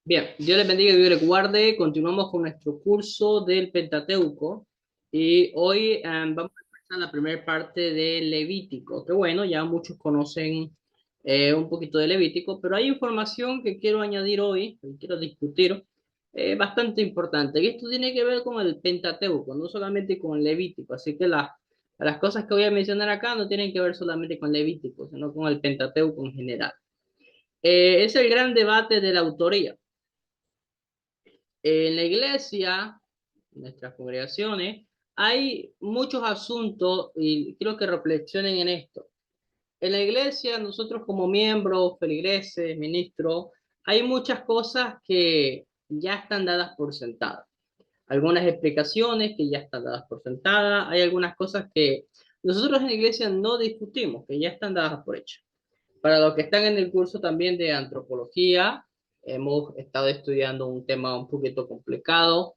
Bien, Dios les bendiga y Dios les guarde. Continuamos con nuestro curso del Pentateuco y hoy vamos a empezar la primera parte de Levítico. Que bueno, ya muchos conocen un poquito de Levítico, pero hay información que quiero añadir hoy, que quiero discutir, bastante importante. Y esto tiene que ver con el Pentateuco, no solamente con Levítico. Así que las cosas que voy a mencionar acá no tienen que ver solamente con Levítico, sino con el Pentateuco en general. Es el gran debate de la autoría. En la iglesia, en nuestras congregaciones, hay muchos asuntos y quiero que reflexionen en esto. En la iglesia, nosotros como miembros, feligreses, ministros, hay muchas cosas que ya están dadas por sentadas. Algunas explicaciones que ya están dadas por sentadas. Hay algunas cosas que nosotros en la iglesia no discutimos, que ya están dadas por hecho. Para los que están en el curso también de antropología, hemos estado estudiando un tema un poquito complicado,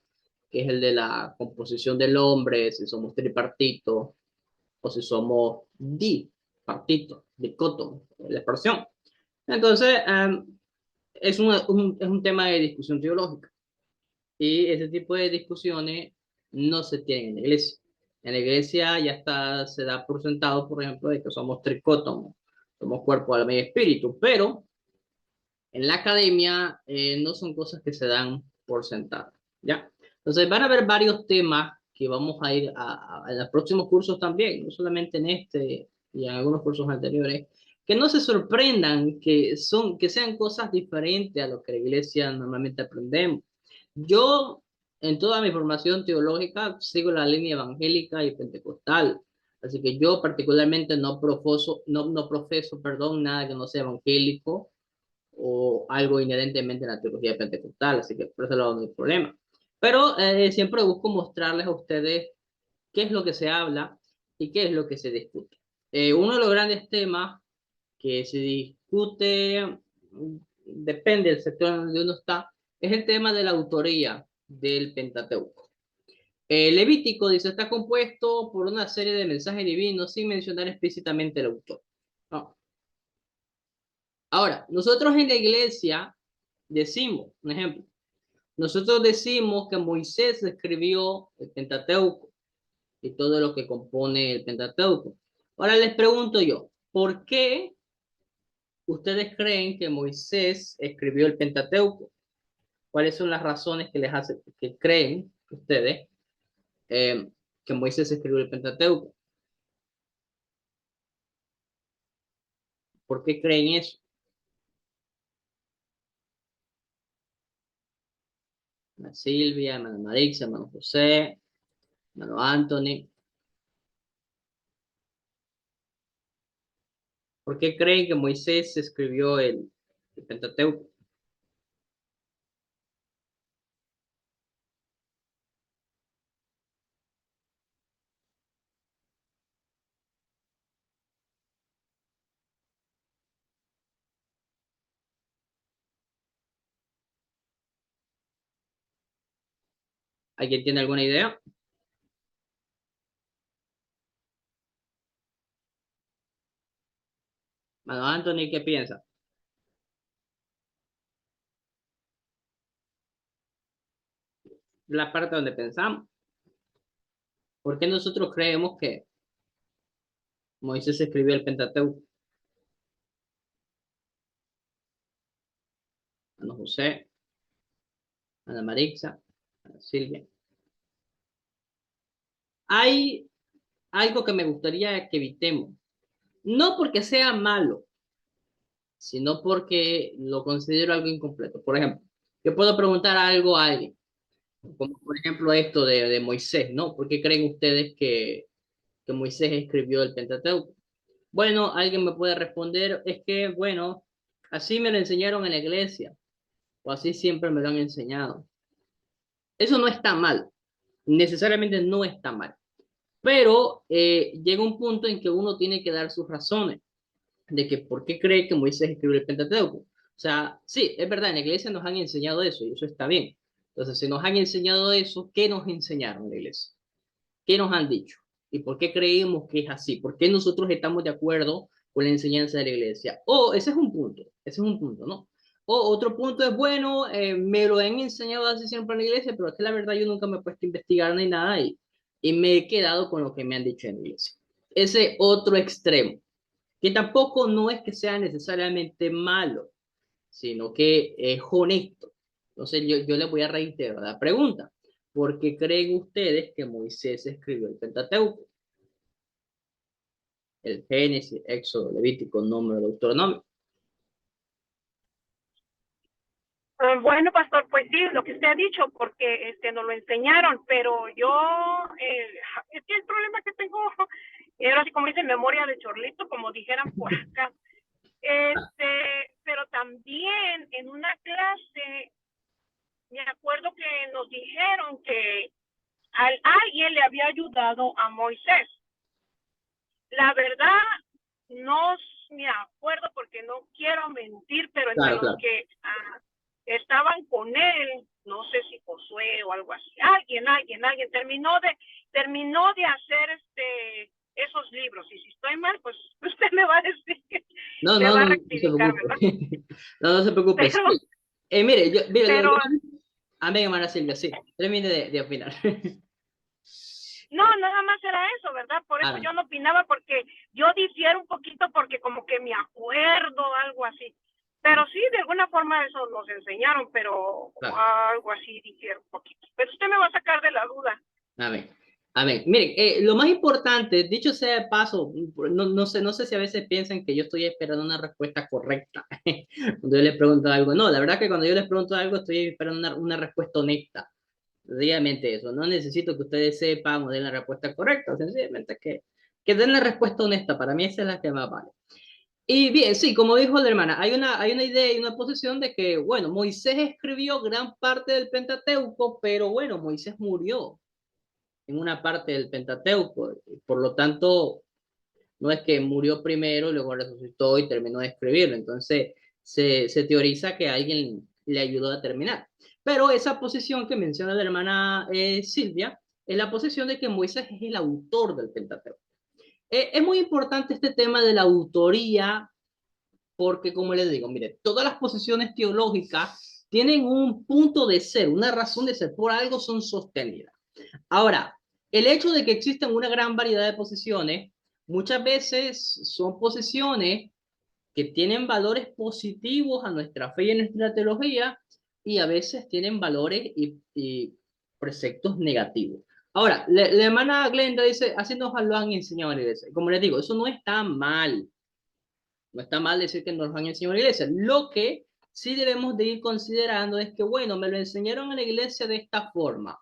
que es el de la composición del hombre, si somos tripartitos o si somos dipartitos, dicótomos, la expresión. Entonces, es un tema de discusión teológica y ese tipo de discusiones no se tienen en la iglesia. En la iglesia ya está, se da por sentado, por ejemplo, de que somos tricótomos, somos cuerpo, alma y espíritu, pero en la academia no son cosas que se dan por sentado, ¿ya? Entonces van a haber varios temas que vamos a ir a los próximos cursos también, no solamente en este y en algunos cursos anteriores, que no se sorprendan que sean cosas diferentes a lo que la iglesia normalmente aprendemos. Yo, en toda mi formación teológica, sigo la línea evangélica y pentecostal. Así que yo particularmente no profeso, perdón, nada que no sea evangélico o algo inherentemente en la teología pentecostal, así que por ese lado no hay problema. Pero siempre busco mostrarles a ustedes qué es lo que se habla y qué es lo que se discute. Uno de los grandes temas que se discute, depende del sector donde uno está, es el tema de la autoría del Pentateuco. Levítico dice, está compuesto por una serie de mensajes divinos sin mencionar explícitamente el autor. ¿No? Ahora, nosotros en la iglesia decimos, un ejemplo, nosotros decimos que Moisés escribió el Pentateuco y todo lo que compone el Pentateuco. Ahora les pregunto yo, ¿por qué ustedes creen que Moisés escribió el Pentateuco? ¿Cuáles son las razones que les hace que creen ustedes eh, que Moisés escribió el Pentateuco? ¿Por qué creen eso? Ana Silvia, hermano Marixa, hermano José, hermano Anthony. ¿Por qué creen que Moisés escribió el Pentateuco? ¿Alguien tiene alguna idea? Hermano Anthony, ¿qué piensa? La parte donde pensamos. ¿Por qué nosotros creemos que Moisés escribió el Pentateuco? Ana José, Ana Marixa, Ana Silvia. Hay algo que me gustaría que evitemos. No porque sea malo, sino porque lo considero algo incompleto. Por ejemplo, yo puedo preguntar algo a alguien, como por ejemplo esto de Moisés, ¿no? ¿Por qué creen ustedes que Moisés escribió el Pentateuco? Bueno, alguien me puede responder, es que, bueno, así me lo enseñaron en la iglesia, o así siempre me lo han enseñado. Eso no está mal, necesariamente no está mal, pero llega un punto en que uno tiene que dar sus razones de que por qué cree que Moisés escribió el Pentateuco. O sea, sí, es verdad, en la iglesia nos han enseñado eso y eso está bien. Entonces, si nos han enseñado eso, ¿qué nos enseñaron en la iglesia? ¿Qué nos han dicho? ¿Y por qué creemos que es así? ¿Por qué nosotros estamos de acuerdo con la enseñanza de la iglesia? Ese es un punto, ¿no? O otro punto es, bueno, me lo han enseñado así siempre en la iglesia, pero es que la verdad yo nunca me he puesto a investigar ni nada y me he quedado con lo que me han dicho en la iglesia. Ese otro extremo, que tampoco no es que sea necesariamente malo, sino que es honesto. Entonces yo les voy a reiterar la pregunta. ¿Por qué creen ustedes que Moisés escribió el Pentateuco? El Génesis, Éxodo, Levítico, Número, Deuteronomio. Bueno, pastor, pues sí, lo que usted ha dicho, porque nos lo enseñaron, pero yo, es que el problema que tengo, era así como dice, memoria de chorlito, como dijeran por acá. Pero también en una clase, me acuerdo que nos dijeron que alguien le había ayudado a Moisés. La verdad, no me acuerdo porque no quiero mentir, pero entre Claro, los claro. que estaban con él, no sé si Josué o algo así, alguien terminó de hacer esos libros, y si estoy mal, pues usted me va a decir, No, me no, va a no, no se rectificar, preocupe. ¿verdad? No, no se preocupe. Pero, Sí. Mire, pero amén, hermana Silvia, sí. Termine de opinar. no, nada más era eso, ¿verdad? Por eso Ah, yo no opinaba, porque yo difiero un poquito, porque como que me acuerdo, algo así. Pero sí, de alguna forma eso nos enseñaron, pero claro. algo así difiero un poquito. Pero usted me va a sacar de la duda. Amén. Amén. Miren, lo más importante, dicho sea de paso, no sé si a veces piensan que yo estoy esperando una respuesta correcta cuando yo les pregunto algo. No, la verdad que cuando yo les pregunto algo estoy esperando una respuesta honesta. Sencillamente eso. No necesito que ustedes sepan o den la respuesta correcta, sencillamente que den la respuesta honesta. Para mí esa es la que más vale. Y bien, sí, como dijo la hermana, hay una idea y una posición de que, bueno, Moisés escribió gran parte del Pentateuco, pero bueno, Moisés murió en una parte del Pentateuco. Por lo tanto, no es que murió primero, luego resucitó y terminó de escribirlo. Entonces, se teoriza que alguien le ayudó a terminar. Pero esa posición que menciona la hermana Silvia es la posición de que Moisés es el autor del Pentateuco. Es muy importante este tema de la autoría porque, como les digo, mire, todas las posiciones teológicas tienen un punto de ser, una razón de ser, por algo son sostenidas. Ahora, el hecho de que existen una gran variedad de posiciones, muchas veces son posiciones que tienen valores positivos a nuestra fe y a nuestra teología, y a veces tienen valores y preceptos negativos. Ahora, la hermana Glenda dice, así nos lo han enseñado en la iglesia. Como les digo, eso no está mal. No está mal decir que nos lo han enseñado en la iglesia. Lo que sí debemos de ir considerando es que, bueno, me lo enseñaron en la iglesia de esta forma.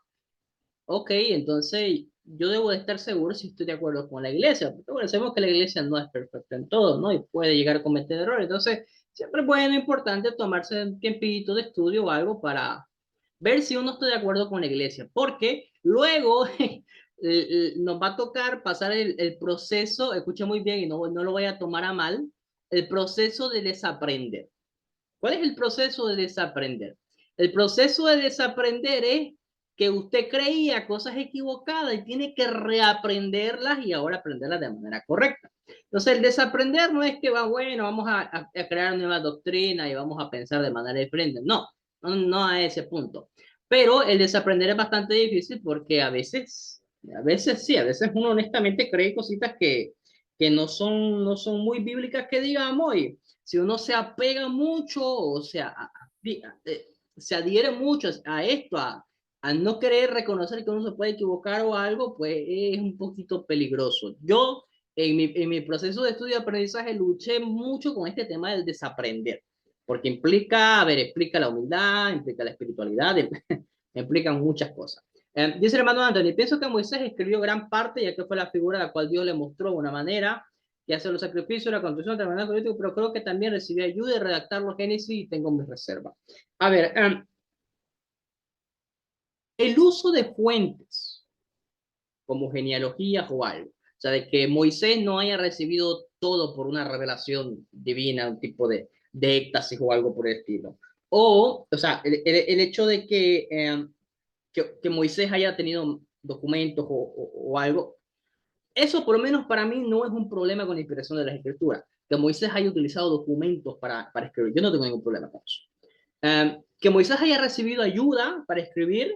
Ok, entonces yo debo de estar seguro si estoy de acuerdo con la iglesia, porque bueno, sabemos que la iglesia no es perfecta en todo, ¿no? Y puede llegar a cometer errores. Entonces, siempre es bueno, importante tomarse un tiempito de estudio o algo para ver si uno está de acuerdo con la iglesia, porque luego nos va a tocar pasar el proceso, escuche muy bien y no lo voy a tomar a mal, el proceso de desaprender. ¿Cuál es el proceso de desaprender? El proceso de desaprender es que usted creía cosas equivocadas y tiene que reaprenderlas y ahora aprenderlas de manera correcta. Entonces, el desaprender no es que va, bueno, vamos a crear nueva doctrina y vamos a pensar de manera diferente. No, no a ese punto. Pero el desaprender es bastante difícil porque a veces sí, a veces uno honestamente cree cositas que no son muy bíblicas que digamos y si uno se apega mucho, o sea, se adhiere mucho a esto, a no querer reconocer que uno se puede equivocar o algo, pues es un poquito peligroso. Yo, en mi proceso de estudio y aprendizaje, luché mucho con este tema del desaprender, porque implica, a ver, explica la humildad, implica la espiritualidad, implican muchas cosas. Dice el hermano Anthony, pienso que Moisés escribió gran parte, ya que fue la figura a la cual Dios le mostró una manera que hace los sacrificios, la construcción, terminar político, pero creo que también recibió ayuda en redactar los Génesis y tengo mis reservas. A ver, el uso de fuentes como genealogías o algo, o sea, de que Moisés no haya recibido todo por una revelación divina, un tipo de éxtasis o algo por el estilo. O sea, el hecho de que Moisés haya tenido documentos o algo, eso por lo menos para mí no es un problema con la inspiración de las escrituras. Que Moisés haya utilizado documentos para escribir. Yo no tengo ningún problema con eso. Que Moisés haya recibido ayuda para escribir,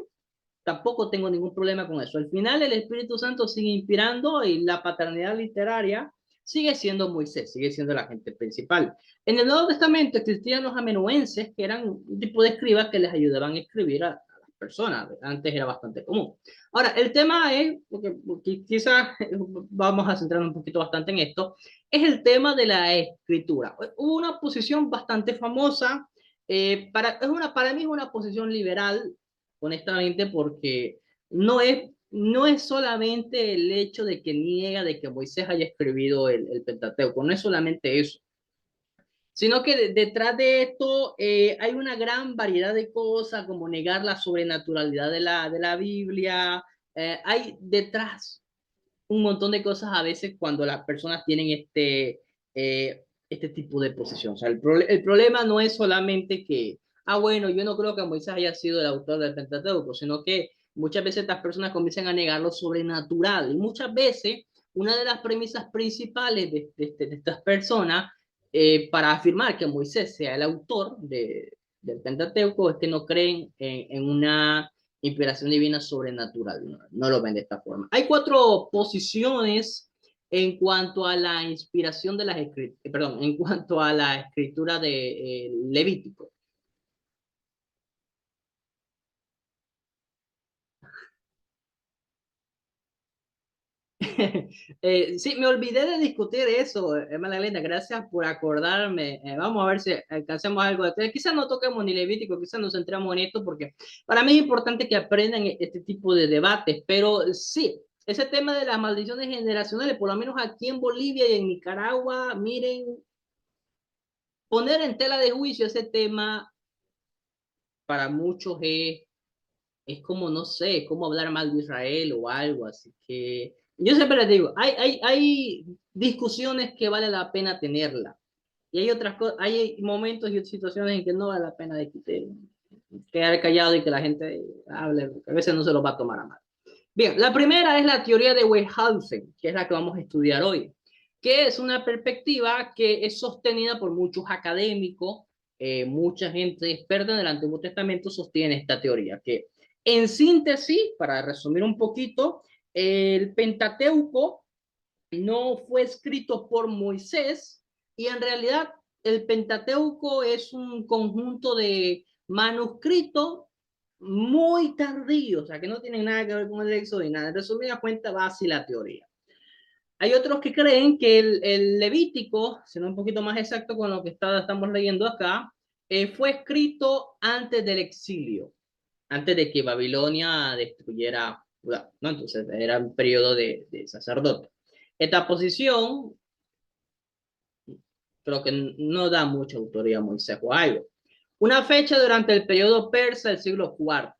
tampoco tengo ningún problema con eso. Al final el Espíritu Santo sigue inspirando y la paternidad literaria sigue siendo Moisés, sigue siendo el agente principal. En el Nuevo Testamento existían los amanuenses, que eran un tipo de escribas que les ayudaban a escribir a las personas. Antes era bastante común. Ahora, el tema es, porque quizás vamos a centrarnos un poquito bastante en esto, es el tema de la escritura. Hubo una posición bastante famosa, para mí es una posición liberal, honestamente, porque no es solamente el hecho de que niega de que Moisés haya escribido el Pentateuco, no es solamente eso, sino que detrás de esto hay una gran variedad de cosas, como negar la sobrenaturalidad de la Biblia. Hay detrás un montón de cosas a veces cuando las personas tienen este tipo de posición. O sea, el problema no es solamente que, bueno, yo no creo que Moisés haya sido el autor del Pentateuco, sino que muchas veces estas personas comienzan a negar lo sobrenatural. Y muchas veces una de las premisas principales de estas personas para afirmar que Moisés sea el autor del Pentateuco es que no creen en una inspiración divina sobrenatural, no lo ven de esta forma. Hay cuatro posiciones en cuanto a la inspiración de las escrituras, perdón, en cuanto a la escritura de Levítico. Sí, me olvidé de discutir eso, Magdalena, gracias por acordarme. Vamos a ver si alcanzamos algo de esto. Quizás no toquemos ni Levítico, quizás nos centramos en esto, porque para mí es importante que aprendan este tipo de debates, pero sí, ese tema de las maldiciones generacionales, por lo menos aquí en Bolivia y en Nicaragua, miren, poner en tela de juicio ese tema para muchos es como, no sé, como hablar mal de Israel o algo, así que yo siempre les digo, hay discusiones que vale la pena tenerla y hay otras cosas, hay momentos y situaciones en que no vale la pena de quedar callado y que la gente hable, porque a veces no se lo va a tomar a mal. Bien, la primera es la teoría de Weyerhaeuser, que es la que vamos a estudiar hoy, que es una perspectiva que es sostenida por muchos académicos, mucha gente experta en el Antiguo Testamento sostiene esta teoría, que en síntesis, para resumir un poquito, el Pentateuco no fue escrito por Moisés y en realidad el Pentateuco es un conjunto de manuscritos muy tardíos, o sea, que no tienen nada que ver con el Éxodo y nada. En resumida cuenta, va así la teoría. Hay otros que creen que el Levítico, siendo un poquito más exacto con lo que estamos leyendo acá, fue escrito antes del exilio, antes de que Babilonia destruyera Judá, ¿no? Entonces era un periodo de sacerdote. Esta posición creo que no da mucha autoría a Moisés o algo. Una fecha durante el periodo persa del siglo IV,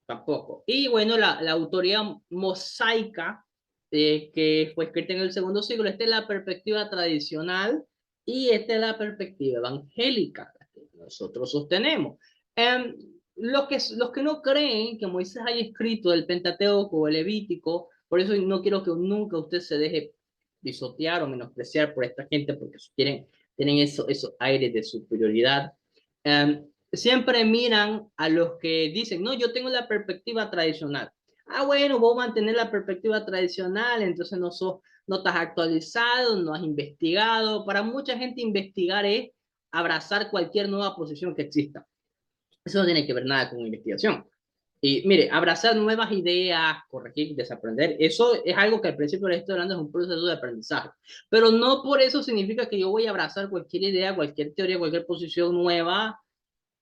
tampoco. Y bueno, la autoría mosaica que fue escrita en el segundo siglo, esta es la perspectiva tradicional y esta es la perspectiva evangélica, la que nosotros sostenemos. Eh, los que no creen que Moisés haya escrito el Pentateuco o el Levítico, por eso no quiero que nunca usted se deje pisotear o menospreciar por esta gente, porque tienen esos aires de superioridad. Siempre miran a los que dicen, no, yo tengo la perspectiva tradicional. Bueno, vos mantener la perspectiva tradicional, entonces no estás actualizado, no has investigado. Para mucha gente investigar es abrazar cualquier nueva posición que exista. Eso no tiene que ver nada con investigación. Y mire, abrazar nuevas ideas, corregir, desaprender, eso es algo que al principio le estoy hablando, es un proceso de aprendizaje. Pero no por eso significa que yo voy a abrazar cualquier idea, cualquier teoría, cualquier posición nueva,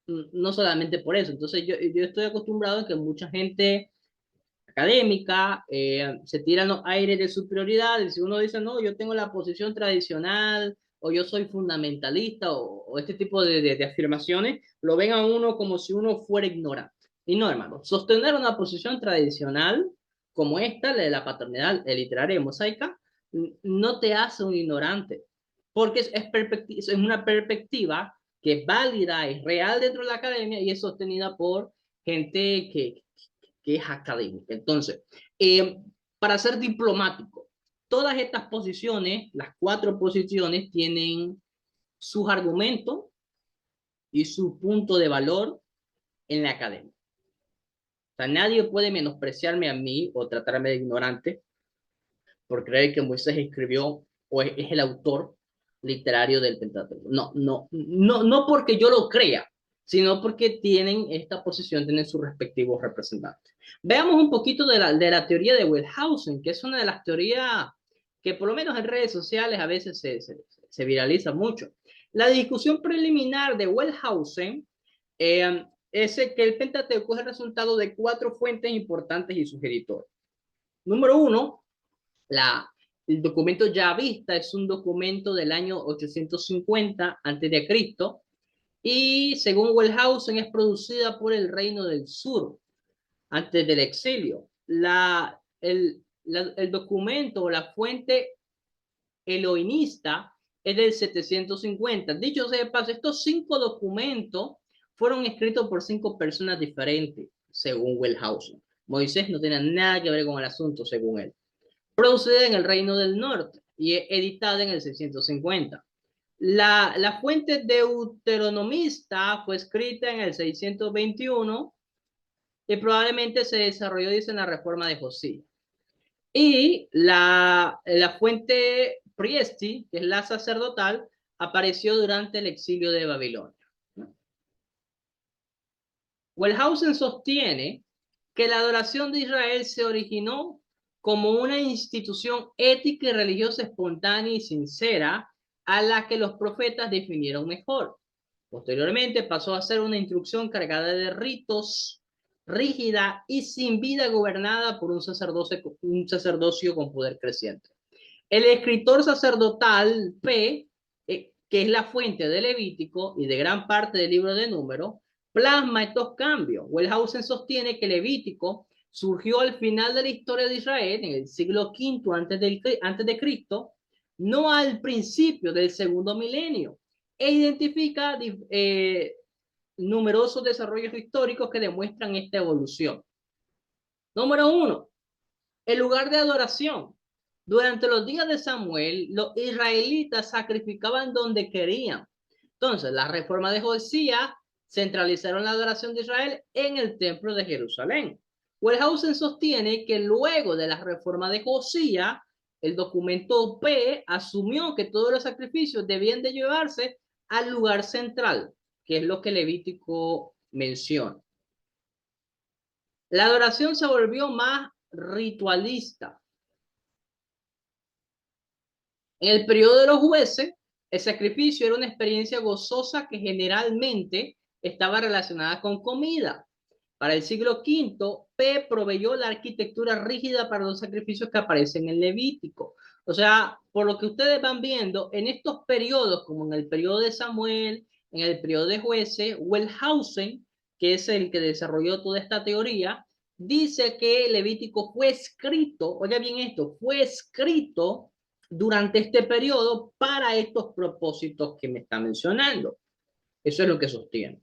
no solamente por eso. Entonces yo estoy acostumbrado a que mucha gente académica se tiran los aires de superioridad, y si uno dice, no, yo tengo la posición tradicional, o yo soy fundamentalista, o este tipo de afirmaciones, lo ven a uno como si uno fuera ignorante. Y no, hermano, sostener una posición tradicional como esta, la de la paternidad literaria y mosaica, no te hace un ignorante, porque es una perspectiva que es válida, es real dentro de la academia y es sostenida por gente que es académica. Entonces, para ser diplomático, todas estas posiciones, las cuatro posiciones, tienen sus argumentos y su punto de valor en la academia. O sea, nadie puede menospreciarme a mí o tratarme de ignorante por creer que Moisés escribió o es el autor literario del Pentateuco. No porque yo lo crea, sino porque tienen esta posición, tienen sus respectivos representantes. Veamos un poquito de la teoría de Wellhausen, que es una de las teorías que por lo menos en redes sociales a veces se viraliza mucho. La discusión preliminar de Wellhausen es que el Pentateuco es el resultado de 4 fuentes importantes y sugeridores. Número 1, el documento Yavista es un documento del año 850 a.C. y según Wellhausen es producida por el Reino del Sur antes del exilio. El documento o la fuente eloísta es del 750. Dicho sea de paso, estos 5 documentos fueron escritos por 5 personas diferentes, según Wellhausen. Moisés no tenía nada que ver con el asunto, según él. Producida en el Reino del Norte y editada en el 650. La fuente deuteronomista fue escrita en el 621 y probablemente se desarrolló, dice, en la reforma de Josías. Y la fuente Priesti, que es la sacerdotal, apareció durante el exilio de Babilonia. Wellhausen sostiene que la adoración de Israel se originó como una institución ética y religiosa espontánea y sincera a la que los profetas definieron mejor. Posteriormente pasó a ser una instrucción cargada de ritos, rígida y sin vida, gobernada por un sacerdocio con poder creciente. El escritor sacerdotal P, que es la fuente de Levítico y de gran parte del libro de Números, plasma estos cambios. Wellhausen sostiene que Levítico surgió al final de la historia de Israel, en el siglo V antes de Cristo, no al principio del segundo milenio, e identifica numerosos desarrollos históricos que demuestran esta evolución. Número 1, el lugar de adoración. Durante los días de Samuel, los israelitas sacrificaban donde querían. Entonces, la reforma de Josías centralizaron la adoración de Israel en el templo de Jerusalén. Wellhausen sostiene que luego de la reforma de Josías, el documento P asumió que todos los sacrificios debían de llevarse al lugar central, que es lo que Levítico menciona. La adoración se volvió más ritualista. En el periodo de los jueces, el sacrificio era una experiencia gozosa que generalmente estaba relacionada con comida. Para el siglo V, P proveyó la arquitectura rígida para los sacrificios que aparecen en Levítico. O sea, por lo que ustedes van viendo, en estos periodos, como en el periodo de Samuel, en el periodo de jueces, Wellhausen, que es el que desarrolló toda esta teoría, dice que Levítico fue escrito, oiga bien esto, fue escrito durante este periodo para estos propósitos que me está mencionando. Eso es lo que sostiene.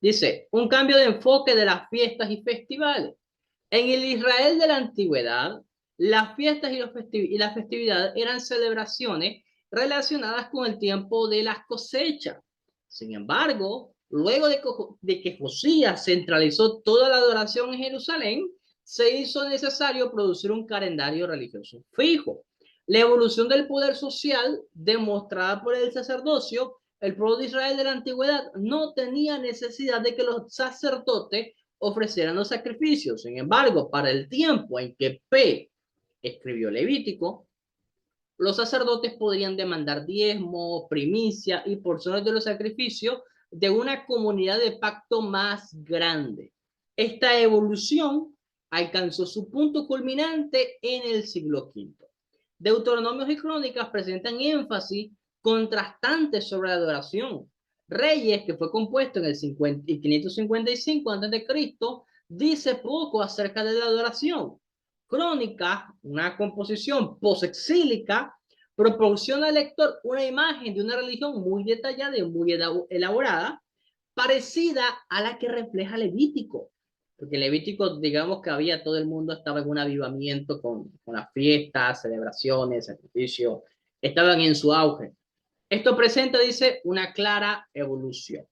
Dice, un cambio de enfoque de las fiestas y festivales. En el Israel de la antigüedad, las fiestas y las festividades eran celebraciones relacionadas con el tiempo de las cosechas. Sin embargo, luego de que Josías centralizó toda la adoración en Jerusalén, se hizo necesario producir un calendario religioso fijo. La evolución del poder social demostrada por el sacerdocio, el pueblo de Israel de la antigüedad no tenía necesidad de que los sacerdotes ofrecieran los sacrificios. Sin embargo, para el tiempo en que P escribió Levítico, los sacerdotes podrían demandar diezmo, primicia y porciones de los sacrificios de una comunidad de pacto más grande. Esta evolución alcanzó su punto culminante en el siglo V. Deuteronomios y Crónicas presentan énfasis contrastantes sobre la adoración. Reyes, que fue compuesto en el 555 a.C., dice poco acerca de la adoración. Crónicas, una composición posexílica, proporciona al lector una imagen de una religión muy detallada y muy elaborada, parecida a la que refleja Levítico. Porque Levítico, digamos que había, todo el mundo estaba en un avivamiento con las fiestas, celebraciones, sacrificios, estaban en su auge. Esto presenta, dice, una clara evolución.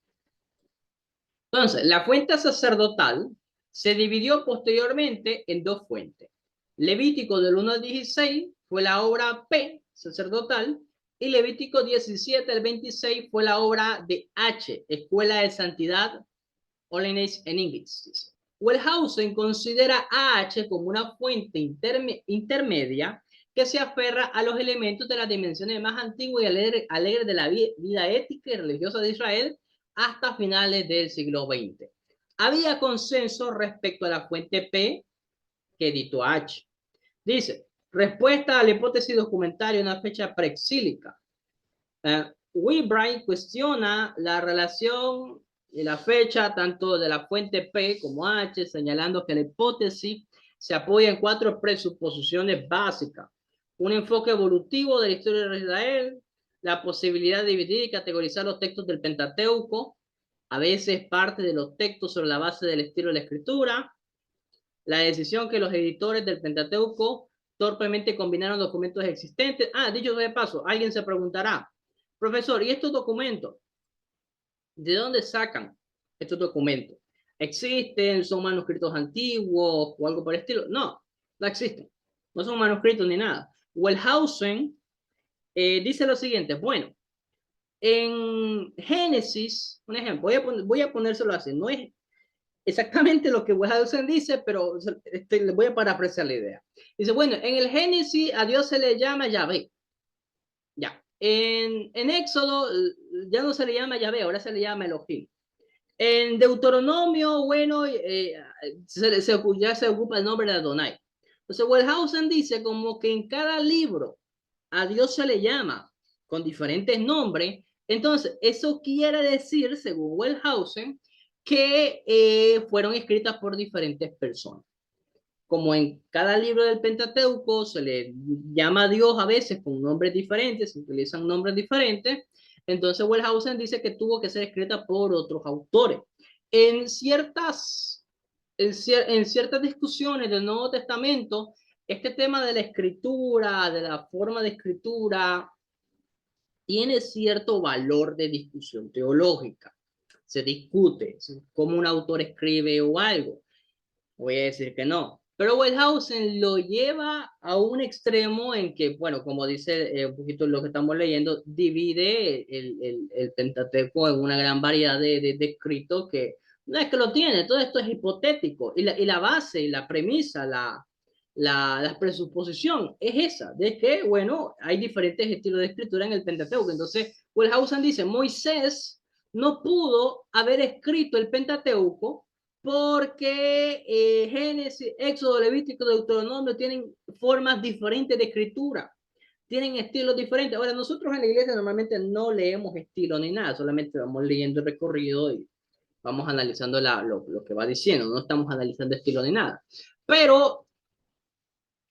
Entonces, la fuente sacerdotal se dividió posteriormente en dos fuentes. Levítico del 1 al 16 fue la obra P, sacerdotal, y Levítico 17 al 26 fue la obra de H, Escuela de Santidad, Holiness en inglés. Wellhausen considera a H como una fuente intermedia que se aferra a los elementos de las dimensiones más antiguas y alegres de la vida ética y religiosa de Israel hasta finales del siglo XX. Había consenso respecto a la fuente P que editó H. Dice, respuesta a la hipótesis documentaria en una fecha preexílica. Wheelbright cuestiona la relación y la fecha tanto de la fuente P como H, señalando que la hipótesis se apoya en 4 presuposiciones básicas. Un enfoque evolutivo de la historia de Israel, la posibilidad de dividir y categorizar los textos del Pentateuco, a veces parte de los textos sobre la base del estilo de la escritura, la decisión que los editores del Pentateuco torpemente combinaron documentos existentes. Dicho de paso, alguien se preguntará, profesor, ¿y estos documentos? ¿De dónde sacan estos documentos? ¿Existen? ¿Son manuscritos antiguos o algo por el estilo? No, no existen. No son manuscritos ni nada. Wellhausen dice lo siguiente, bueno, en Génesis, un ejemplo, voy a ponérselo así, no es exactamente lo que Wellhausen dice, pero le voy a parafrasear la idea. Dice, bueno, en el Génesis a Dios se le llama Yahvé. Ya. En Éxodo ya no se le llama Yahvé, ahora se le llama Elohim. En Deuteronomio, bueno, ya se ocupa el nombre de Adonai. Entonces, Wellhausen dice como que en cada libro a Dios se le llama con diferentes nombres. Entonces, eso quiere decir, según Wellhausen, que fueron escritas por diferentes personas. Como en cada libro del Pentateuco se le llama a Dios a veces con nombres diferentes, se utilizan nombres diferentes, entonces Wellhausen dice que tuvo que ser escrita por otros autores. En ciertas discusiones del Nuevo Testamento, este tema de la escritura, de la forma de escritura, tiene cierto valor de discusión teológica. Se discute cómo un autor escribe o algo. Voy a decir que no. Pero Wellhausen lo lleva a un extremo en que, bueno, como dice un poquito lo que estamos leyendo, divide el Pentateuco en una gran variedad de escritos que no es que lo tiene, todo esto es hipotético. Y la base, y la premisa, la presuposición es esa, de que, bueno, hay diferentes estilos de escritura en el Pentateuco. Entonces, Wellhausen dice, Moisés no pudo haber escrito el Pentateuco porque Génesis, Éxodo, Levítico, Deuteronomio tienen formas diferentes de escritura, tienen estilos diferentes. Ahora, nosotros en la iglesia normalmente no leemos estilo ni nada, solamente vamos leyendo el recorrido y vamos analizando lo que va diciendo, no estamos analizando estilo ni nada. Pero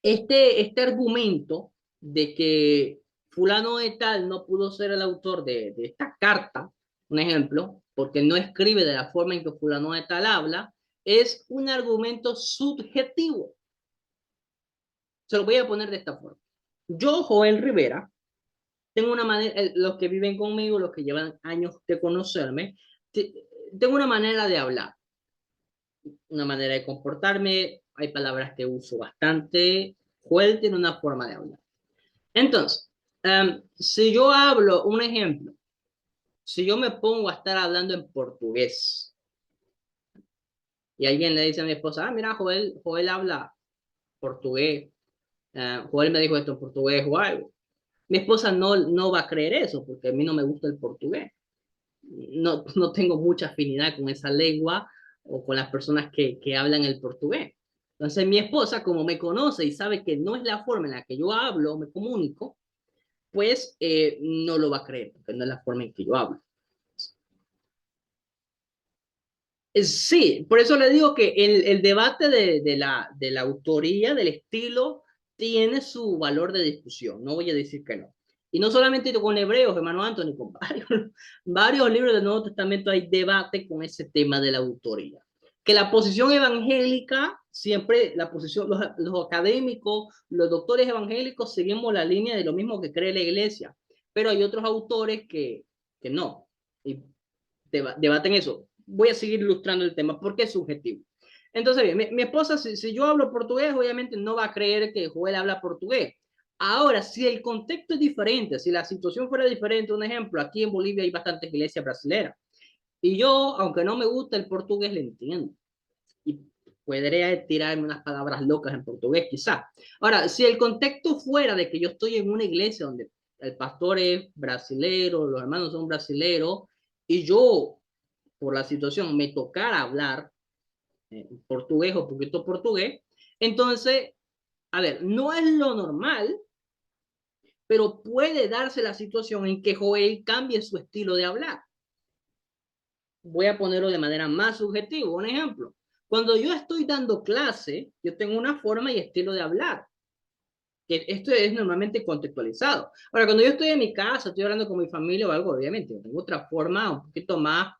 este argumento de que fulano de tal no pudo ser el autor de esta carta, un ejemplo, porque no escribe de la forma en que fulano de tal habla, es un argumento subjetivo. Se lo voy a poner de esta forma. Yo, Joel Rivera, tengo una manera, los que viven conmigo, los que llevan años de conocerme, tengo una manera de hablar, una manera de comportarme, hay palabras que uso bastante. Joel tiene una forma de hablar. Entonces, si yo hablo, un ejemplo, si yo me pongo a estar hablando en portugués y alguien le dice a mi esposa, mira, Joel habla portugués, Joel me dijo esto en portugués o algo. Mi esposa no va a creer eso porque a mí no me gusta el portugués. No tengo mucha afinidad con esa lengua o con las personas que hablan el portugués. Entonces mi esposa, como me conoce y sabe que no es la forma en la que yo hablo, me comunico, pues no lo va a creer, porque no es la forma en que yo hablo. Sí, por eso le digo que el debate de la autoría, del estilo, tiene su valor de discusión, no voy a decir que no. Y no solamente con Hebreos, hermano Anthony, con varios libros del Nuevo Testamento hay debate con ese tema de la autoría. Que la posición evangélica, siempre la posición, los académicos, los doctores evangélicos, seguimos la línea de lo mismo que cree la iglesia, pero hay otros autores que no, y debaten eso. voy a seguir ilustrando el tema, porque es subjetivo. Entonces, bien, mi esposa, si yo hablo portugués, obviamente no va a creer que Joel habla portugués. Ahora, si el contexto es diferente, si la situación fuera diferente, un ejemplo, aquí en Bolivia hay bastantes iglesias brasileras. Y yo, aunque no me gusta el portugués, le entiendo. Y podría tirarme unas palabras locas en portugués, quizás. Ahora, si el contexto fuera de que yo estoy en una iglesia donde el pastor es brasilero, los hermanos son brasileros, y yo, por la situación, me tocara hablar portugués o poquito portugués, entonces, a ver, no es lo normal, pero puede darse la situación en que Joel cambie su estilo de hablar. Voy a ponerlo de manera más subjetiva. Un ejemplo, cuando yo estoy dando clase, yo tengo una forma y estilo de hablar, que esto es normalmente contextualizado. Ahora, cuando yo estoy en mi casa, estoy hablando con mi familia o algo, obviamente, yo tengo otra forma un poquito más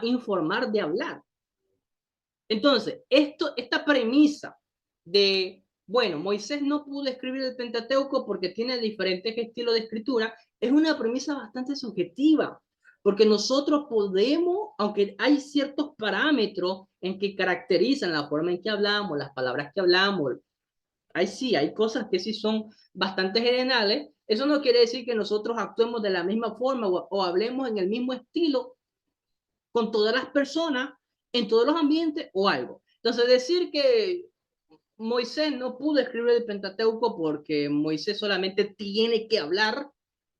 informal de hablar. Entonces, esta premisa de, bueno, Moisés no pudo escribir el Pentateuco porque tiene diferentes estilos de escritura, es una premisa bastante subjetiva, porque nosotros podemos, aunque hay ciertos parámetros en que caracterizan la forma en que hablamos, las palabras que hablamos, hay cosas que sí son bastante generales, eso no quiere decir que nosotros actuemos de la misma forma o hablemos en el mismo estilo con todas las personas, en todos los ambientes o algo. Entonces, decir que Moisés no pudo escribir el Pentateuco porque Moisés solamente tiene que hablar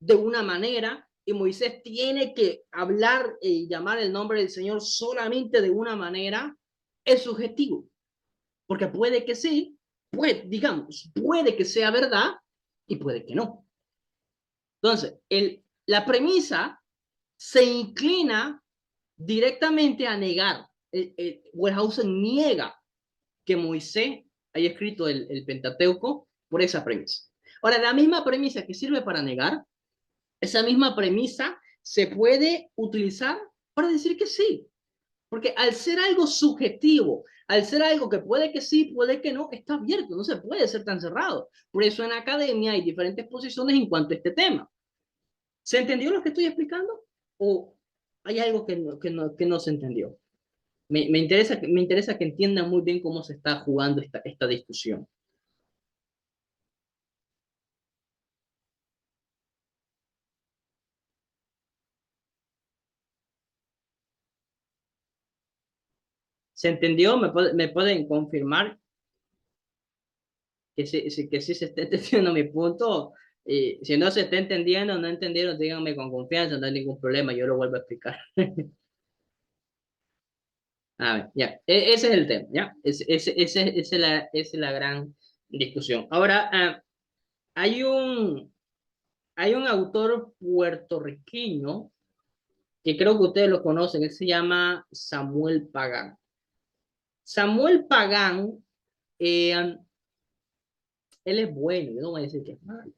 de una manera y Moisés tiene que hablar y llamar el nombre del Señor solamente de una manera, es subjetivo. Porque puede que sí, digamos, puede que sea verdad y puede que no. Entonces, la premisa se inclina directamente a negar. Wellhausen niega que Moisés haya escrito el Pentateuco por esa premisa. Ahora, la misma premisa que sirve para negar, esa misma premisa se puede utilizar para decir que sí. Porque al ser algo subjetivo, al ser algo que puede que sí, puede que no, está abierto, no se puede ser tan cerrado. Por eso en academia hay diferentes posiciones en cuanto a este tema. ¿Se entendió lo que estoy explicando? ¿O hay algo que no se entendió? Me interesa que entiendan muy bien cómo se está jugando esta discusión. ¿Se entendió? Me pueden confirmar que sí se está entendiendo mi punto? Y si no se está entendiendo, no entendieron, díganme con confianza, no hay ningún problema, yo lo vuelvo a explicar. A ver, ya, ese es el tema, ¿ya? Esa es la gran discusión. Ahora, hay hay un autor puertorriqueño que creo que ustedes lo conocen, él se llama Samuel Pagán. Samuel Pagán, eh, él es bueno, yo no voy a decir que es malo,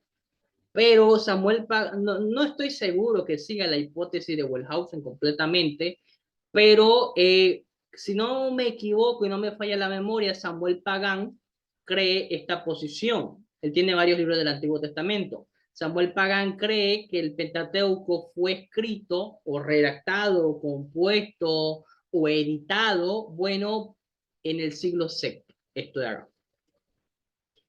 pero Samuel Pagán, no estoy seguro que siga la hipótesis de Wellhausen completamente, pero si no me equivoco y no me falla la memoria, Samuel Pagán cree esta posición. Él tiene varios libros del Antiguo Testamento. Samuel Pagán cree que el Pentateuco fue escrito o redactado, o compuesto o editado, bueno, en el siglo VI. Esto de acá.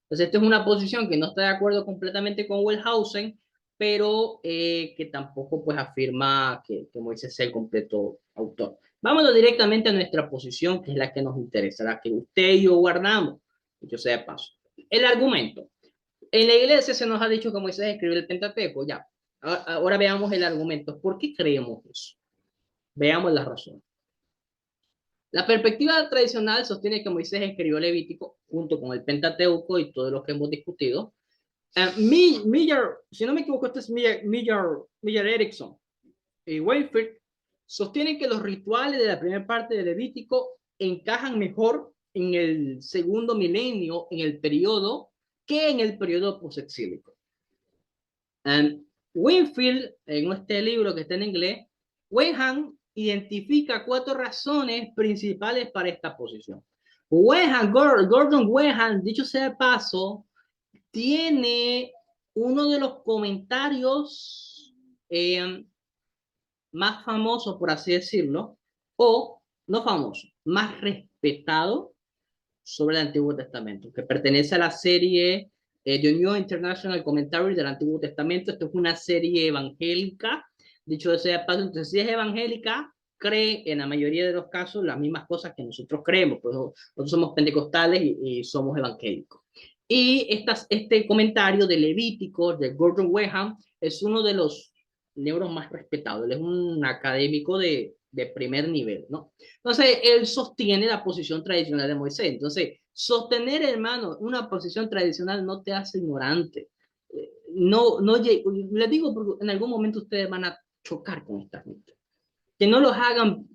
Entonces, esta es una posición que no está de acuerdo completamente con Wellhausen, pero que tampoco pues afirma que Moisés es el completo autor. Vámonos directamente a nuestra posición, que es la que nos interesa, la que usted y yo guardamos, yo sea de paso. El argumento. En la iglesia se nos ha dicho que Moisés escribió el Pentateuco, ya. Ahora veamos el argumento. ¿Por qué creemos eso? Veamos las razones. La perspectiva tradicional sostiene que Moisés escribió Levítico junto con el Pentateuco y todo lo que hemos discutido. Si no me equivoco, este es Miller Erickson y Wakefield sostienen que los rituales de la primera parte de Levítico encajan mejor en el segundo milenio, en el periodo, que en el periodo posexílico. Winfield, en este libro que está en inglés, Wenham identifica 4 razones principales para esta posición. Gordon Wenham, dicho sea de paso, tiene uno de los comentarios más famosos, por así decirlo, o no famoso, más respetado sobre el Antiguo Testamento, que pertenece a la serie The New International Commentary del Antiguo Testamento. Esto es una serie evangélica, dicho sea de paso. Entonces, si es evangélica, cree en la mayoría de los casos las mismas cosas que nosotros creemos, pues nosotros somos pentecostales y somos evangélicos. Y este comentario de Levítico, de Gordon Wenham, es uno de los libros más respetados. Él es un académico de primer nivel, ¿no? Entonces, él sostiene la posición tradicional de Moisés. Entonces, sostener, hermano, una posición tradicional no te hace ignorante. No, no, les digo porque en algún momento ustedes van a chocar con esta gente. Que no los hagan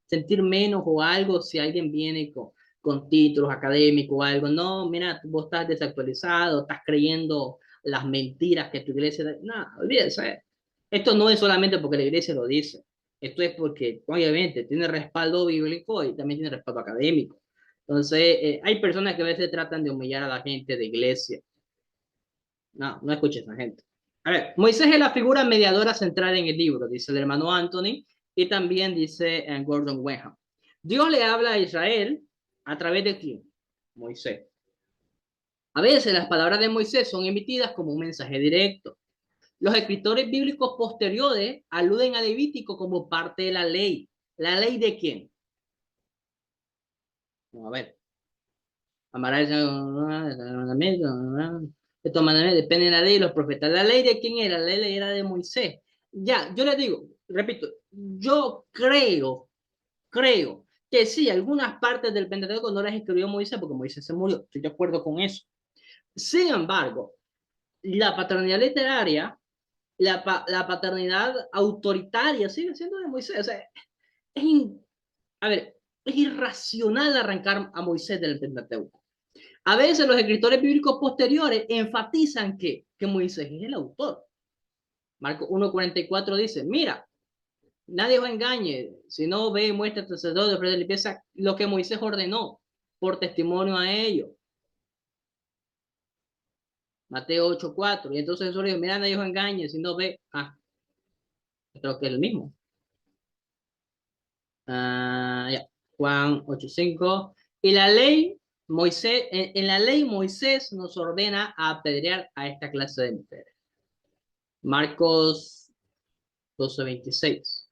sentir menos o algo si alguien viene con títulos académicos o algo. No, mira, vos estás desactualizado, estás creyendo las mentiras que tu iglesia... No, olvídese. Esto no es solamente porque la iglesia lo dice. Esto es porque, obviamente, tiene respaldo bíblico y también tiene respaldo académico. Entonces, hay personas que a veces tratan de humillar a la gente de iglesia. No, no escuches a esa gente. A ver, Moisés es la figura mediadora central en el libro, dice el hermano Anthony, y también dice Gordon Wenham. Dios le habla a Israel a través de quién? Moisés. A veces las palabras de Moisés son emitidas como un mensaje directo. Los escritores bíblicos posteriores aluden a Levítico como parte de la ley. ¿La ley de quién? Vamos a ver. Amarás estos mandamientos dependen de la ley de los profetas. ¿La ley de quién era? La ley era de Moisés. Ya, yo les digo, repito, yo creo que sí, algunas partes del Pentateuco no las escribió Moisés porque Moisés se murió. Estoy de acuerdo con eso. Sin embargo, la paternidad literaria, la paternidad autoritaria sigue siendo de Moisés. O sea, es, a ver, es irracional arrancar a Moisés del Pentateuco. A veces los escritores bíblicos posteriores enfatizan que Moisés es el autor. Marcos 1:44 dice, mira, nadie os engañe, si no ve y muestra al sacerdote de limpieza lo que Moisés ordenó por testimonio a ellos. Mateo 8:4. Y entonces Jesús dijo, mira, nadie os engañe, si no ve, creo que es el mismo. Ya. Juan 8:5. Y la ley, Moisés, en la ley Moisés nos ordena apedrear a esta clase de mujeres. Marcos 12:26.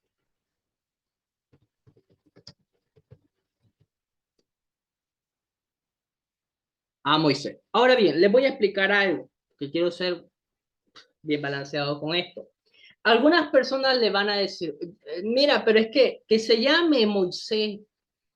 A Moisés. Ahora bien, les voy a explicar algo, que quiero ser bien balanceado con esto. Algunas personas le van a decir, mira, pero es que se llame Moisés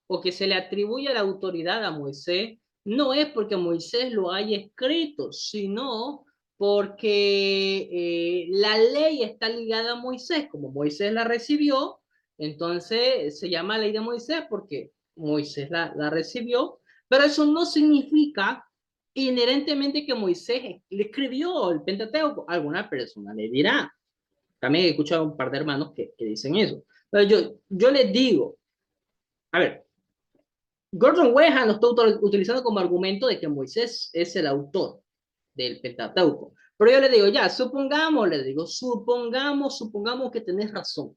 o que se le atribuya la autoridad a Moisés, no es porque Moisés lo haya escrito, sino porque la ley está ligada a Moisés, como Moisés la recibió, entonces se llama ley de Moisés porque Moisés la recibió, pero eso no significa inherentemente que Moisés le escribió el Pentateuco. Alguna persona le dirá. También he escuchado un par de hermanos que dicen eso. Pero yo les digo, a ver, Gordon Wenham lo está utilizando como argumento de que Moisés es el autor del Pentateuco. Pero yo le digo, ya, supongamos que tenés razón.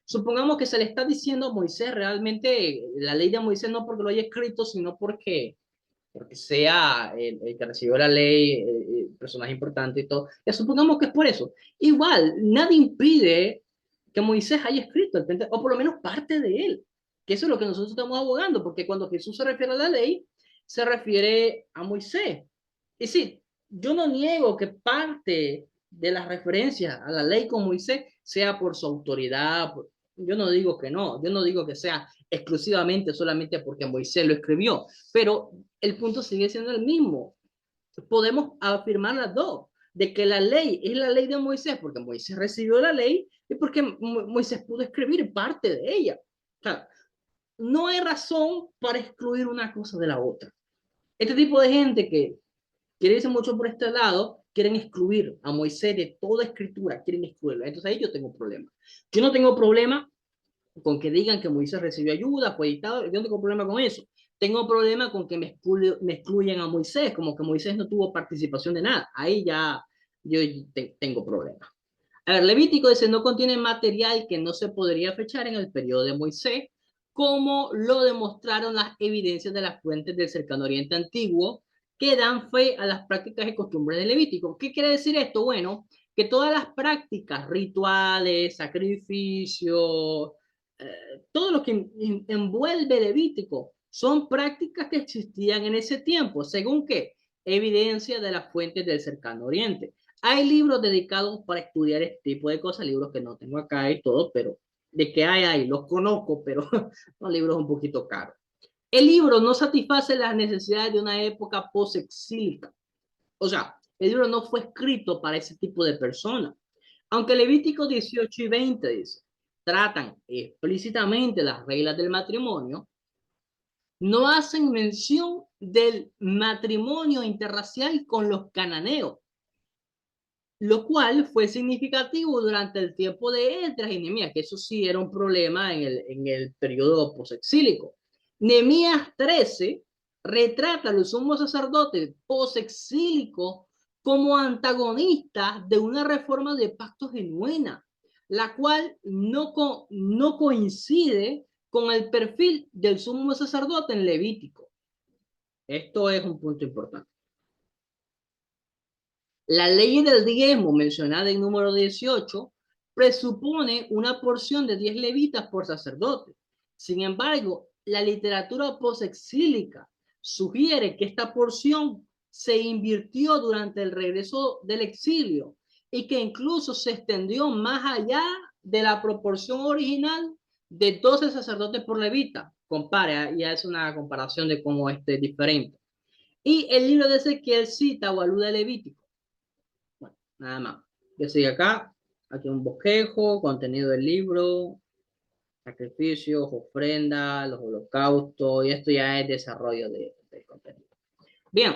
Supongamos que se le está diciendo a Moisés realmente la ley de Moisés no porque lo haya escrito, sino porque sea el que recibió la ley, el personaje importante y todo. Ya supongamos que es por eso. Igual, nadie impide que Moisés haya escrito el Pentateuco, o por lo menos parte de él, que eso es lo que nosotros estamos abogando, porque cuando Jesús se refiere a la ley, se refiere a Moisés. Y sí, yo no niego que parte de las referencias a la ley con Moisés sea por su autoridad. Yo no digo que no, yo no digo que sea exclusivamente solamente porque Moisés lo escribió, pero el punto sigue siendo el mismo. Podemos afirmar las dos, de que la ley es la ley de Moisés porque Moisés recibió la ley y porque Moisés pudo escribir parte de ella. O sea, no hay razón para excluir una cosa de la otra. Este tipo de gente que quiere irse mucho por este lado, quieren excluir a Moisés de toda escritura, quieren excluirlo. Entonces ahí yo tengo problema. Yo no tengo problema con que digan que Moisés recibió ayuda, fue editado, yo no tengo problema con eso. Tengo problema con que me excluyan a Moisés, como que Moisés no tuvo participación de nada. Ahí ya yo tengo problema. A ver, Levítico dice, no contiene material que no se podría fechar en el periodo de Moisés, como lo demostraron las evidencias de las fuentes del cercano Oriente Antiguo, que dan fe a las prácticas y costumbres del Levítico. ¿Qué quiere decir esto? Bueno, que todas las prácticas, rituales, sacrificios, todo lo que envuelve Levítico, son prácticas que existían en ese tiempo, según qué evidencia de las fuentes del cercano Oriente. Hay libros dedicados para estudiar este tipo de cosas, libros que no tengo acá y todo, pero de que hay, los conozco, pero son libros un poquito caros. El libro no satisface las necesidades de una época post-exílica. O sea, el libro no fue escrito para ese tipo de personas. Aunque Levítico 18 y 20 dice, tratan explícitamente las reglas del matrimonio, no hacen mención del matrimonio interracial con los cananeos, lo cual fue significativo durante el tiempo de Esdras y Nehemías, que eso sí era un problema en el periodo posexílico. Nehemías 13 retrata a los sumos sacerdotes posexílicos como antagonistas de una reforma de pacto genuina, la cual no coincide con el perfil del sumo sacerdote en Levítico. Esto es un punto importante. La ley del diezmo mencionada en número 18 presupone una porción de 10 levitas por sacerdote. Sin embargo, la literatura posexílica sugiere que esta porción se invirtió durante el regreso del exilio y que incluso se extendió más allá de la proporción original de 12 sacerdotes por levita. Compare, ya es una comparación de cómo este es diferente. Y el libro de Ezequiel cita o alude a Levítico. Bueno, nada más. Yo sigo acá. Aquí un bosquejo, contenido del libro, sacrificios, ofrendas, los holocaustos, y esto ya es desarrollo del contenido. Bien,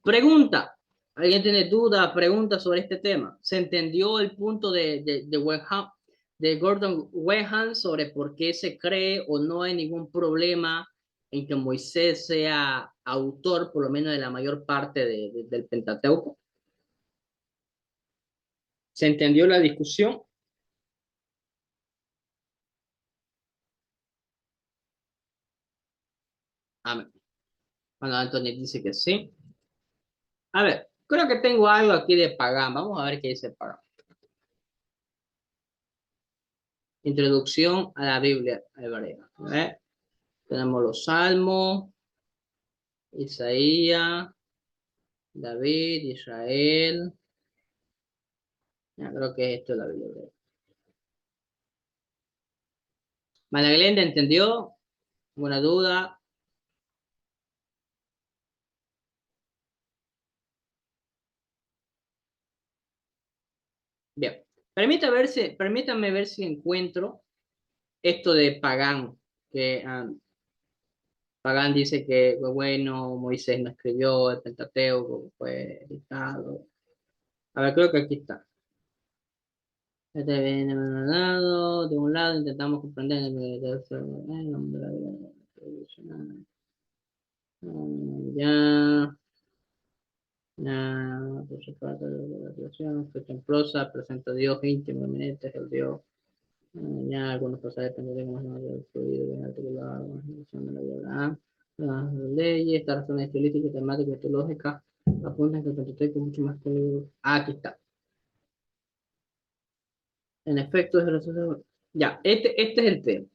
pregunta. ¿Alguien tiene duda, pregunta sobre este tema? ¿Se entendió el punto de Gordon Wenham sobre por qué se cree o no hay ningún problema en que Moisés sea autor, por lo menos de la mayor parte del Pentateuco? ¿Se entendió la discusión? Amén. Bueno, Anthony dice que sí. A ver, creo que tengo algo aquí de Pagán. Vamos a ver qué dice Pagán. Introducción a la Biblia hebrea. Tenemos los Salmos, Isaías, David, Israel. Ya, creo que esto es la Biblia hebrea. María Glenda, ¿entendió? ¿Alguna duda? Bien. Permítame ver si encuentro esto de Pagán, que Pagán dice que, pues, bueno, Moisés no escribió el Pentateuco, fue editado. A ver, creo que aquí está. Este viene dado, de un lado intentamos comprender el nombre de ya, ya, por su parte de la creación, escrito en prosa, presenta a Dios íntimo, eminente, es el Dios. Ya algunos pasajes tendrán más de fluido, bien articulado, más relación de la vida de Abraham. Las leyes, estas razones estilísticas, temáticas y teológicas apuntan que el Pentateuco es mucho más que el libro. Ah, aquí está. En efecto, es el ya, este es el tema.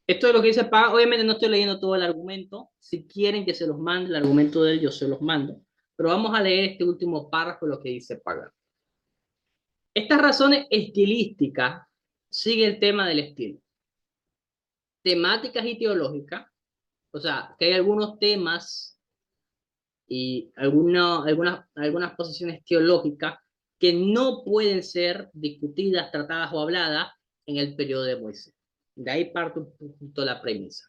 Esto es lo que dice Paga. Obviamente no estoy leyendo todo el argumento. Si quieren que se los mande el argumento de él, yo se los mando. Pero vamos a leer este último párrafo, lo que dice Paga. Estas razones estilísticas siguen el tema del estilo. Temáticas y teológicas. O sea, que hay algunos temas y algunas posiciones teológicas que no pueden ser discutidas, tratadas o habladas en el periodo de Moisés. De ahí parte un poquito la premisa.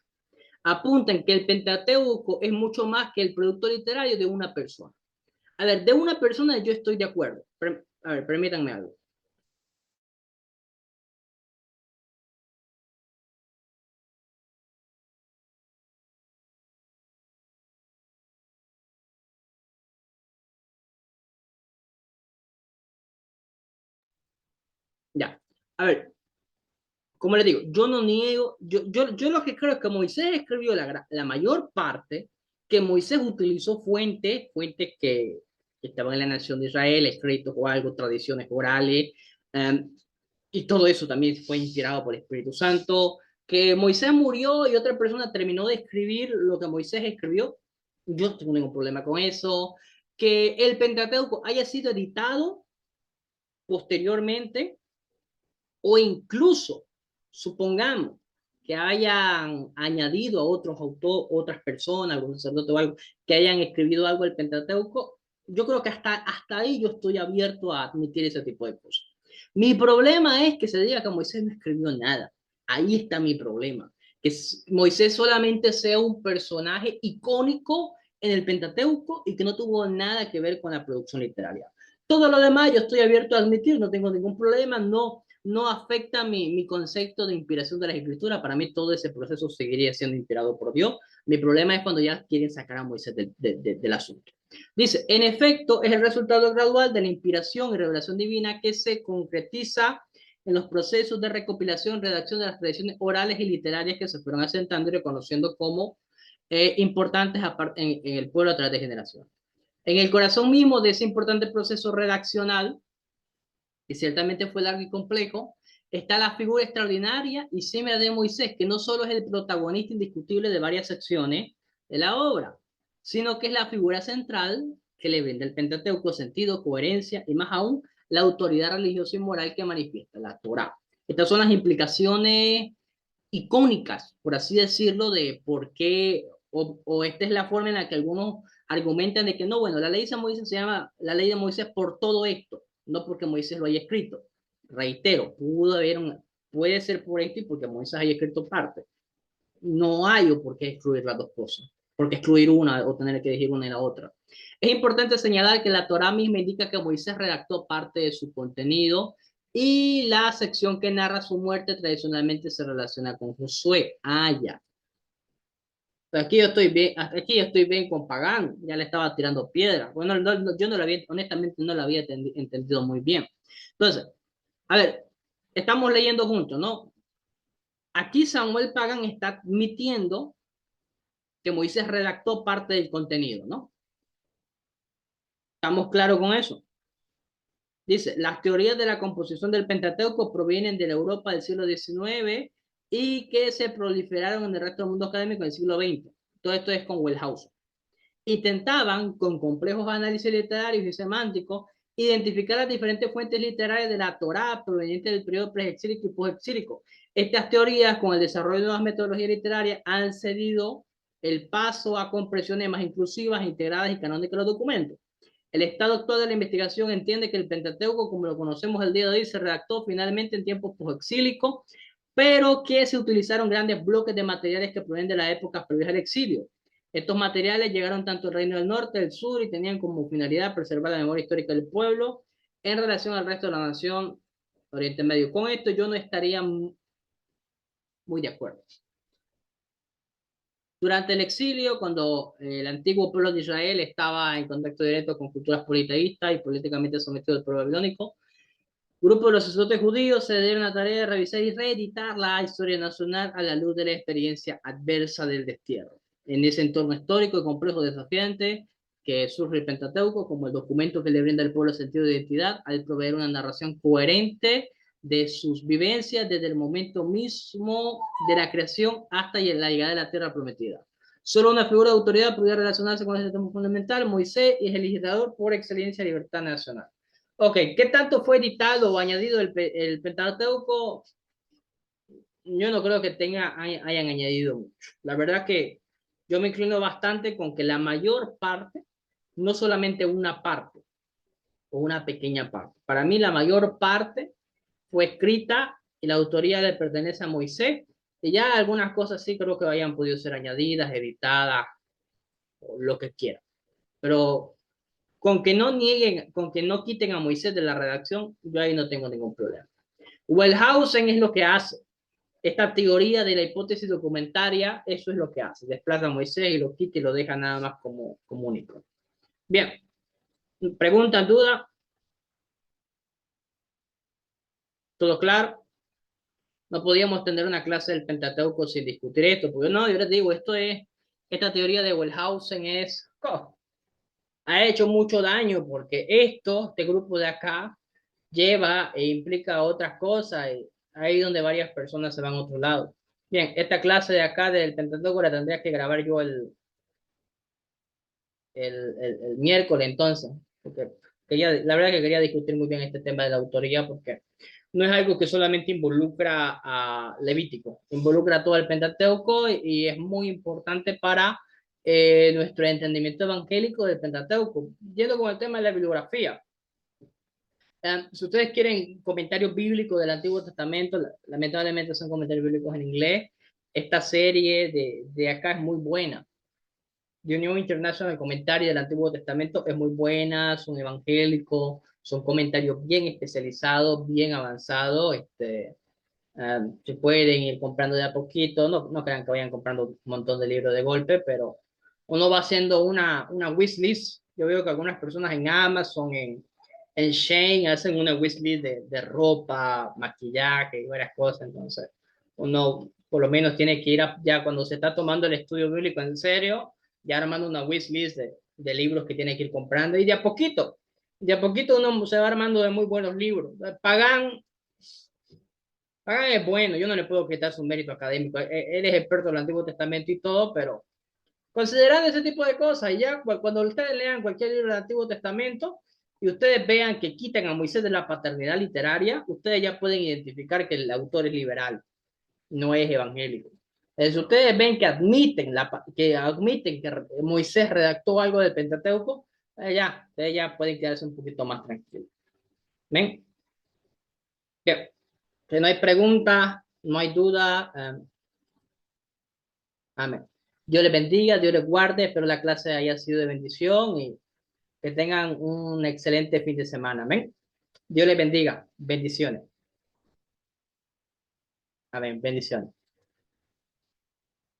Apuntan que el Pentateuco es mucho más que el producto literario de una persona. A ver, de una persona yo estoy de acuerdo. A ver, permítanme algo. Ya. A ver, como les digo, yo no niego, yo lo que creo es que Moisés escribió la mayor parte, que Moisés utilizó fuentes que estaban en la nación de Israel, escritos o algo, tradiciones orales, um, y todo eso también fue inspirado por el Espíritu Santo, que Moisés murió y otra persona terminó de escribir lo que Moisés escribió, yo no tengo ningún problema con eso, que el Pentateuco haya sido editado posteriormente o incluso, supongamos que hayan añadido a otros autores, otras personas, algún sacerdote o algo, que hayan escribido algo del Pentateuco, yo creo que hasta ahí yo estoy abierto a admitir ese tipo de cosas. Mi problema es que se diga que Moisés no escribió nada. Ahí está mi problema. Que Moisés solamente sea un personaje icónico en el Pentateuco y que no tuvo nada que ver con la producción literaria. Todo lo demás yo estoy abierto a admitir, no tengo ningún problema, no afecta mi concepto de inspiración de las escrituras. Para mí todo ese proceso seguiría siendo inspirado por Dios. Mi problema es cuando ya quieren sacar a Moisés del asunto. Dice, en efecto, es el resultado gradual de la inspiración y revelación divina que se concretiza en los procesos de recopilación, redacción de las tradiciones orales y literarias que se fueron asentando y reconociendo como importantes en el pueblo a través de generaciones. En el corazón mismo de ese importante proceso redaccional, que ciertamente fue largo y complejo, está la figura extraordinaria y semia de Moisés, que no solo es el protagonista indiscutible de varias secciones de la obra, sino que es la figura central que le brinda el Pentateuco sentido, coherencia y más aún la autoridad religiosa y moral que manifiesta la Torá. Estas son las implicaciones icónicas, por así decirlo, de por qué, o esta es la forma en la que algunos argumentan de que no, bueno, la ley de Moisés se llama la ley de Moisés por todo esto, no porque Moisés lo haya escrito. Reitero, puede ser por esto y porque Moisés haya escrito parte. No hay o por qué excluir las dos cosas, porque excluir una o tener que elegir una y la otra. Es importante señalar que la Torá misma indica que Moisés redactó parte de su contenido y la sección que narra su muerte tradicionalmente se relaciona con Josué. Ah, ya. Aquí yo estoy bien con Pagán, ya le estaba tirando piedras. Bueno, yo no lo había, honestamente no lo había entendido muy bien. Entonces, a ver, estamos leyendo juntos, ¿no? Aquí Samuel Pagán está admitiendo que Moisés redactó parte del contenido, ¿no? ¿Estamos claros con eso? Dice, las teorías de la composición del Pentateuco provienen de la Europa del siglo XIX y que se proliferaron en el resto del mundo académico del siglo XX. Todo esto es con Wellhausen. Intentaban, con complejos análisis literarios y semánticos, identificar las diferentes fuentes literarias de la Torá provenientes del periodo preexílico y postexílico. Estas teorías, con el desarrollo de nuevas metodologías literarias, han cedido el paso a comprensiones más inclusivas, integradas y canónicas de los documentos. El estado actual de la investigación entiende que el Pentateuco, como lo conocemos el día de hoy, se redactó finalmente en tiempos postexílicos, pero que se utilizaron grandes bloques de materiales que provienen de las épocas previas al exilio. Estos materiales llegaron tanto al Reino del Norte, del Sur, y tenían como finalidad preservar la memoria histórica del pueblo en relación al resto de la nación Oriente Medio. Con esto yo no estaría muy de acuerdo. Durante el exilio, cuando el antiguo pueblo de Israel estaba en contacto directo con culturas politeístas y políticamente sometido al pueblo babilónico, grupos de los sacerdotes judíos se dieron la tarea de revisar y reeditar la historia nacional a la luz de la experiencia adversa del destierro. En ese entorno histórico y complejo desafiante que surge el Pentateuco como el documento que le brinda al pueblo sentido de identidad al proveer una narración coherente de sus vivencias desde el momento mismo de la creación hasta la llegada de la tierra prometida. Solo una figura de autoridad podía relacionarse con este tema fundamental, Moisés, y es el legislador por excelencia de libertad nacional. Ok, ¿qué tanto fue editado o añadido el Pentateuco? Yo no creo que hayan añadido mucho. La verdad que yo me inclino bastante con que la mayor parte, no solamente una parte o una pequeña parte, para mí la mayor parte fue escrita y la autoría le pertenece a Moisés, y ya algunas cosas sí creo que hayan podido ser añadidas, editadas, o lo que quieran. Pero con que no nieguen, con que no quiten a Moisés de la redacción, yo ahí no tengo ningún problema. Wellhausen es lo que hace. Esta teoría de la hipótesis documentaria, eso es lo que hace. Desplaza a Moisés y lo quita y lo deja nada más como único. Bien. ¿Preguntas, dudas? ¿Todo claro? no podíamos tener una clase del Pentateuco sin discutir esto, porque no, yo les digo, esta teoría de Wellhausen ha hecho mucho daño porque este grupo de acá, lleva e implica otras cosas, y ahí donde varias personas se van a otro lado. Bien, esta clase de acá del Pentateuco la tendría que grabar yo el miércoles entonces, porque la verdad que quería discutir muy bien este tema de la autoría, porque no es algo que solamente involucra a Levítico, involucra todo el Pentateuco y es muy importante para nuestro entendimiento evangélico del Pentateuco. Yendo con el tema de la bibliografía, si ustedes quieren comentarios bíblicos del Antiguo Testamento, lamentablemente son comentarios bíblicos en inglés. Esta serie de acá es muy buena. The Union International, el comentario del Antiguo Testamento es muy buena, son evangélicos, son comentarios bien especializados, bien avanzados. Se pueden ir comprando de a poquito, no crean que vayan comprando un montón de libros de golpe, pero uno va haciendo una wishlist. Yo veo que algunas personas en Amazon, en Shein, hacen una wishlist de ropa, maquillaje y varias cosas. Entonces, uno por lo menos tiene que ir ya cuando se está tomando el estudio bíblico en serio, ya armando una wishlist de libros que tiene que ir comprando. Y de a poquito uno se va armando de muy buenos libros. Pagan es bueno, yo no le puedo quitar su mérito académico. Él es experto en el Antiguo Testamento y todo, pero considerando ese tipo de cosas, y ya cuando ustedes lean cualquier libro del Antiguo Testamento y ustedes vean que quitan a Moisés de la paternidad literaria, ustedes ya pueden identificar que el autor es liberal, no es evangélico. Si ustedes ven que admiten que Moisés redactó algo del Pentateuco, ustedes ya pueden quedarse un poquito más tranquilos. ¿Ven? Que no hay preguntas, no hay duda. Amén. Dios les bendiga, Dios les guarde. Espero la clase haya sido de bendición y que tengan un excelente fin de semana. Amén. Dios les bendiga. Bendiciones. Amén. Bendiciones.